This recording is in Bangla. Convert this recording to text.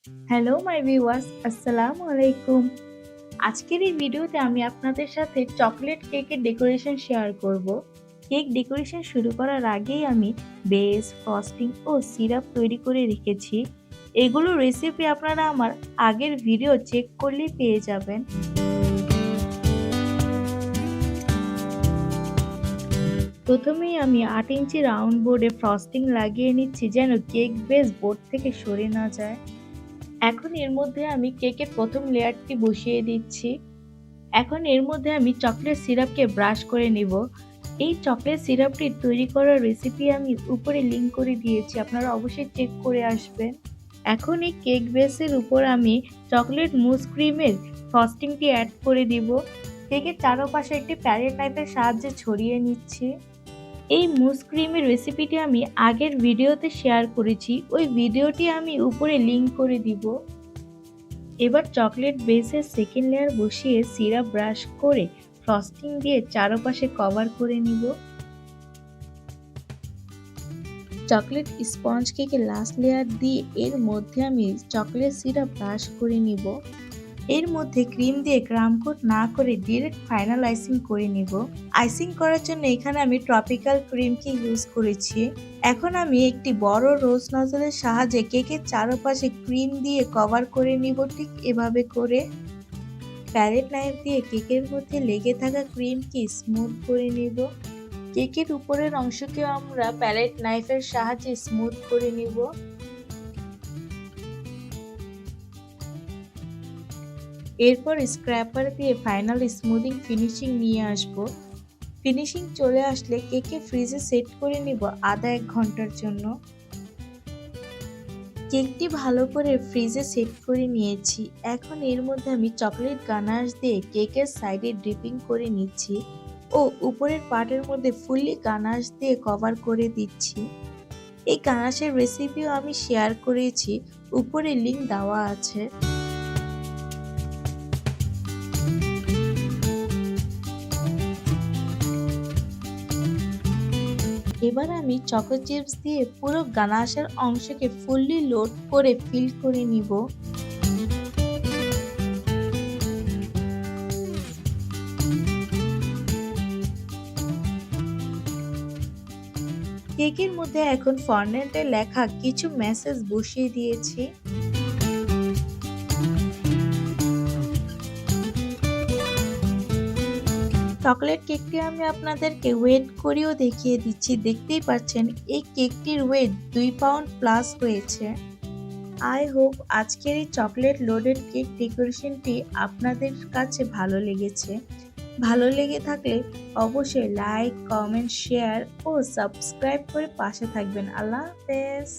হ্যালো মাই ভিউয়ার্স, আসসালামু আলাইকুম। আজকের এই ভিডিওতে আমি আপনাদের সাথে চকোলেট কেকের ডেকোরেশন শেয়ার করব। কেক ডেকোরেশন শুরু করার আগেই আমি বেস, ফ্রস্টিং ও সিরাপ তৈরি করে রেখেছি। এগুলোর রেসিপি আপনারা আমার আগের ভিডিও চেক করলেই পেয়ে যাবেন। প্রথমেই আমি ৮ ইঞ্চি রাউন্ড বোর্ডে ফ্রস্টিং লাগিয়ে নিচ্ছি যেন কেক বেস বোর্ড থেকে সরে না যায়। এখন এর মধ্যে আমি কেকের প্রথম লেয়ারটি বসিয়ে দিচ্ছি। এখন এর মধ্যে আমি চকলেট সিরাপকে ব্রাশ করে নিব। এই চকলেট সিরাপটি তৈরি করার রেসিপি আমি উপরে লিংক করে দিয়েছি, আপনারা অবশ্যই চেক করে আসবেন। এখন এই কেক বেসের উপর আমি চকলেট মুস ক্রিমের ফ্রস্টিংটি অ্যাড করে দিব। কেকের চারপাশে একটি প্যারেট নাইফের সাহায্যে ছড়িয়ে নিচ্ছি। এই মুস ক্রিমের রেসিপিটি আমি আগের ভিডিওতে শেয়ার করেছি, ওই ভিডিওটি আমি উপরে লিংক করে দিব। এবার চকলেট বেসের সেকেন্ড লেয়ার বসিয়ে সিরাপ ব্রাশ করে ফ্রস্টিং দিয়ে চারপাশে কভার করে নিব। চকলেট স্পঞ্জ কেকের লাস্ট লেয়ার দিয়ে এর মধ্যে আমি চকলেট সিরাপ ব্রাশ করে নিব। এর মধ্যে ক্রিম দিয়ে ক্রাম কোট না করে ডিরেক্ট ফাইনাল আইসিং করে নিব। আইসিং করার জন্য এখানে আমি ট্রপিক্যাল ক্রিমকে ইউজ করেছি। এখন আমি একটি বড় রোজ নজলের সাহায্যে কেকের চারপাশে ক্রিম দিয়ে কভার করে নিব, ঠিক এভাবে করে। প্যালেট নাইফ দিয়ে কেকের মধ্যে লেগে থাকা ক্রিমকে স্মুথ করে নিব। কেকের উপরের অংশকেও আমরা প্যালেট নাইফের সাহায্যে স্মুথ করে নিব। এরপর স্ক্র্যাপার দিয়ে ফাইনাল স্মুদিং ফিনিশিং নিয়ে আসব। ফিনিশিং চলে আসলে কেকে ফ্রিজে সেট করে নিব আধা ১ ঘন্টার জন্য। কেকটি ভালো করে ফ্রিজে সেট করে নিয়েছি। এখন এর মধ্যে আমি চকলেট গানাশ দিয়ে কেকের সাইডে ড্রিপিং করে নিচ্ছি ও উপরের পার্টের মধ্যে ফুললি গানাশ দিয়ে কভার করে দিচ্ছি। এই গানাশের রেসিপিও আমি শেয়ার করেছি, উপরে লিংক দেওয়া আছে। এবার আমি চকো চিপস দিয়ে পুরো গানাশের অংশকে ফুললি লোড করে ফিল করে নিব। কেকের মধ্যে এখন ফন্ডেন্টে লেখা কিছু মেসেজ বসিয়ে দিয়েছি। চকলেট কেকটি আমি আপনাদেরকে ওয়েট করেও দেখিয়ে দিচ্ছি, দেখতেই পাচ্ছেন এই কেকটির ওয়েট 2 পাউন্ড প্লাস হয়েছে। আই হোপ আজকের এই চকলেট লোডেড কেক ডেকোরেশনটি আপনাদের কাছে ভালো লেগেছে। ভালো লেগে থাকলে অবশ্যই লাইক, কমেন্ট, শেয়ার ও সাবস্ক্রাইব করে পাশে থাকবেন। আল্লাহ হাফেজ।